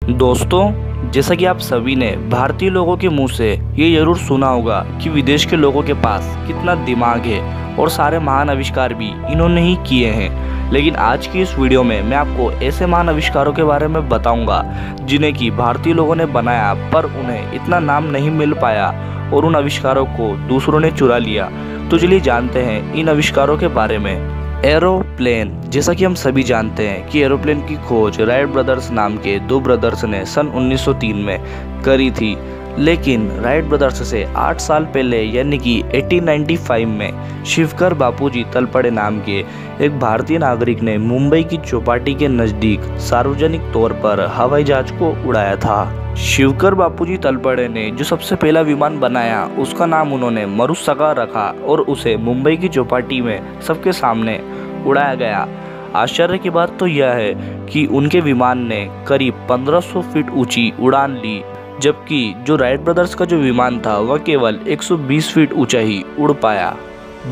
दोस्तों, जैसा कि आप सभी ने भारतीय लोगों के मुंह से ये जरूर सुना होगा कि विदेश के लोगों के पास कितना दिमाग है और सारे महान आविष्कार भी इन्होंने ही किए हैं। लेकिन आज की इस वीडियो में मैं आपको ऐसे महान आविष्कारों के बारे में बताऊंगा जिन्हें कि भारतीय लोगों ने बनाया पर उन्हें इतना नाम नहीं मिल पाया और उन आविष्कारों को दूसरों ने चुरा लिया। तो चलिए जानते हैं इन आविष्कारों के बारे में। एरोप्लेन। जैसा कि हम सभी जानते हैं कि एरोप्लेन की खोज राइट ब्रदर्स नाम के दो ब्रदर्स ने सन 1903 में करी थी, लेकिन राइट ब्रदर्स से 8 साल पहले यानी कि 1895 में शिवकर बापूजी तलपड़े नाम के एक भारतीय नागरिक ने मुंबई की चौपाटी के नज़दीक सार्वजनिक तौर पर हवाई जहाज को उड़ाया था। शिवकर बापूजी तलपड़े ने जो सबसे पहला विमान बनाया उसका नाम उन्होंने मरुस्सका रखा और उसे मुंबई की चौपाटी में सबके सामने उड़ाया गया। आश्चर्य की बात तो यह है कि उनके विमान ने करीब 1500 फीट ऊंची उड़ान ली, जबकि जो राइट ब्रदर्स का जो विमान था वह केवल 120 फीट ऊंचा ही उड़ पाया।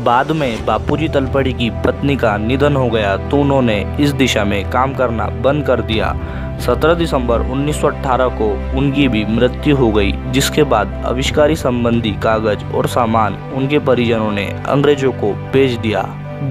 बाद में बापूजी तलपड़े की पत्नी का निधन हो गया तो उन्होंने इस दिशा में काम करना बंद कर दिया। 17 दिसंबर 1918 को उनकी भी मृत्यु हो गई, जिसके बाद आविष्कारी संबंधी कागज और सामान उनके परिजनों ने अंग्रेजों को बेच दिया,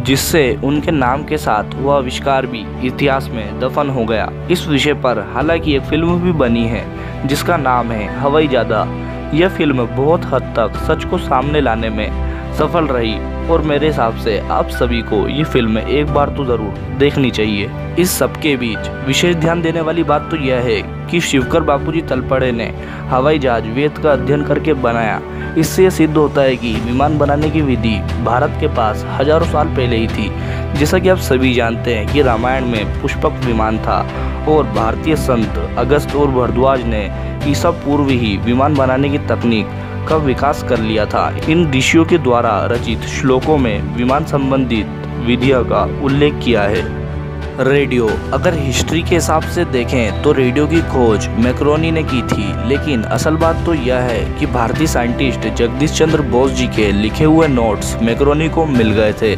जिससे उनके नाम के साथ वह आविष्कार भी इतिहास में दफन हो गया। इस विषय पर हालांकि एक फिल्म भी बनी है जिसका नाम है हवाई जहाज। यह फिल्म बहुत हद तक सच को सामने लाने में सफल रही और मेरे हिसाब से आप सभी को ये फिल्म एक बार तो जरूर देखनी चाहिए। इस सब के बीच विशेष ध्यान देने वाली बात तो यह है कि शिवकर बापूजी तलपड़े ने हवाई जहाज वेद का अध्ययन करके बनाया। इससे यह सिद्ध होता है कि विमान बनाने की विधि भारत के पास हजारों साल पहले ही थी। जैसा कि आप सभी जानते हैं कि रामायण में पुष्पक विमान था और भारतीय संत अगस्त और भारद्वाज ने ईसा पूर्व ही विमान बनाने की तकनीक का विकास कर लिया था। इन ऋषियों के द्वारा रचित श्लोकों में विमान संबंधित विधियों का उल्लेख किया है। रेडियो। अगर हिस्ट्री के हिसाब से देखें तो रेडियो की खोज मैक्रोनी ने की थी, लेकिन असल बात तो यह है कि भारतीय साइंटिस्ट जगदीश चंद्र बोस जी के लिखे हुए नोट्स मैक्रोनी को मिल गए थे,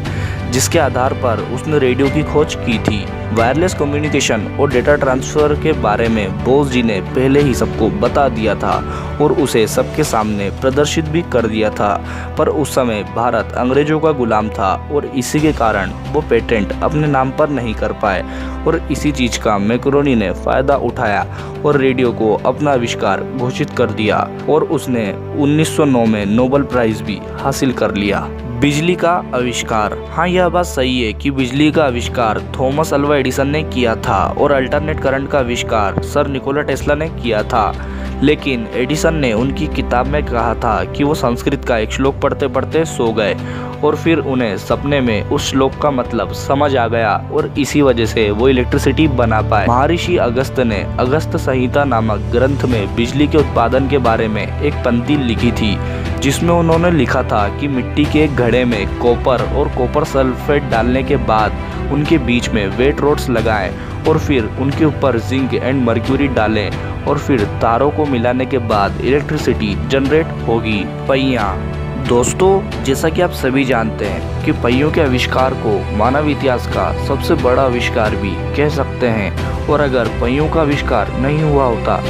जिसके आधार पर उसने रेडियो की खोज की थी। वायरलेस कम्युनिकेशन और डेटा ट्रांसफर के बारे में बोस जी ने पहले ही सबको बता दिया था और उसे सबके सामने प्रदर्शित भी कर दिया था, पर उस समय भारत अंग्रेजों का गुलाम था और इसी के कारण वो पेटेंट अपने नाम पर नहीं कर पाए और इसी चीज का मैक्रोनी ने फायदा उठाया और रेडियो को अपना आविष्कार घोषित कर दिया और उसने 1909 में नोबेल प्राइज भी हासिल कर लिया। बिजली का आविष्कार। हाँ, यह बात सही है कि बिजली का आविष्कार थॉमस अल्वा एडिसन ने किया था और अल्टरनेट करंट का आविष्कार सर निकोला टेस्ला ने किया था, लेकिन एडिसन ने उनकी किताब में कहा था कि वो संस्कृत का एक श्लोक पढ़ते पढ़ते सो गए और फिर उन्हें सपने में उस श्लोक का मतलब समझ आ गया और इसी वजह से वो इलेक्ट्रिसिटी बना पाए। महर्षि अगस्त ने अगस्त संहिता नामक ग्रंथ में बिजली के उत्पादन के बारे में एक पंक्ति लिखी थी, जिसमें उन्होंने लिखा था कि मिट्टी के एक घड़े में कॉपर और कॉपर सल्फेट डालने के बाद उनके बीच में वेट रोड्स लगाएं और फिर उनके ऊपर जिंक एंड मर्क्यूरी डालें और फिर तारों को मिलाने के बाद इलेक्ट्रिसिटी जनरेट होगी। पहिया। दोस्तों, जैसा कि आप सभी जानते हैं कि पहियों के आविष्कार को मानव इतिहास का सबसे बड़ा आविष्कार भी कह सकते हैं और अगर पहियों का आविष्कार नहीं हुआ होता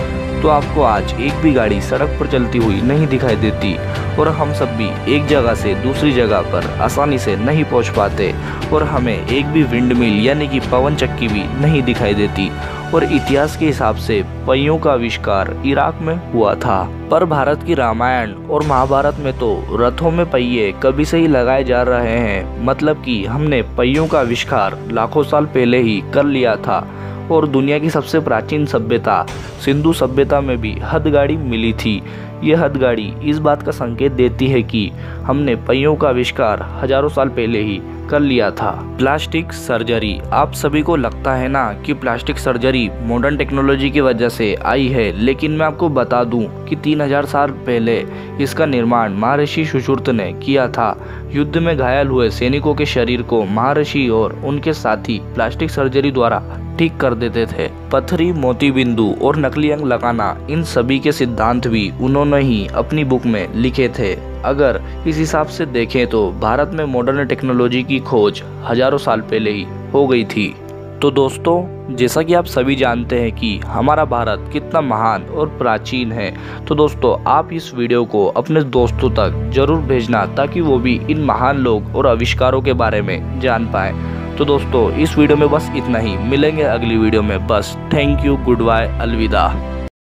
तो आपको आज एक भी गाड़ी सड़क पर चलती हुई नहीं दिखाई देती और हम सब भी एक जगह से दूसरी जगह पर आसानी से नहीं पहुंच पाते और हमें एक भी विंड मिल यानी कि पवन चक्की भी नहीं दिखाई देती। और इतिहास के हिसाब से पहियों का आविष्कार इराक में हुआ था, पर भारत की रामायण और महाभारत में तो रथों में पहिए कभी से ही लगाए जा रहे हैं। मतलब कि हमने पहियों का आविष्कार लाखों साल पहले ही कर लिया था और दुनिया की सबसे प्राचीन सभ्यता सिंधु सभ्यता में भी हथगाड़ी मिली थी। यह हथगाड़ी इस बात का संकेत देती है कि हमने पहियों का आविष्कार हजारों साल पहले ही कर लिया था। Plastic surgery. आप सभी को लगता है ना कि प्लास्टिक सर्जरी मॉडर्न टेक्नोलॉजी की वजह से आई है, लेकिन मैं आपको बता दूं कि 3000 साल पहले इसका निर्माण महर्षि सुश्रुत ने किया था। युद्ध में घायल हुए सैनिकों के शरीर को महर्षि और उनके साथी प्लास्टिक सर्जरी द्वारा ठीक कर देते थे। पथरी, मोतीबिंदु और नकली अंग लगाना, इन सभी के सिद्धांत भी उन्होंने ही अपनी बुक में लिखे थे। अगर इस हिसाब से देखें तो भारत में मॉडर्न टेक्नोलॉजी की खोज हजारों साल पहले ही हो गई थी। तो दोस्तों, जैसा कि आप सभी जानते हैं कि हमारा भारत कितना महान और प्राचीन है, तो दोस्तों आप इस वीडियो को अपने दोस्तों तक जरूर भेजना ताकि वो भी इन महान लोग और आविष्कारों के बारे में जान पाएँ। तो दोस्तों इस वीडियो में बस इतना ही, मिलेंगे अगली वीडियो में। बस थैंक यू, गुड बाय, अलविदा।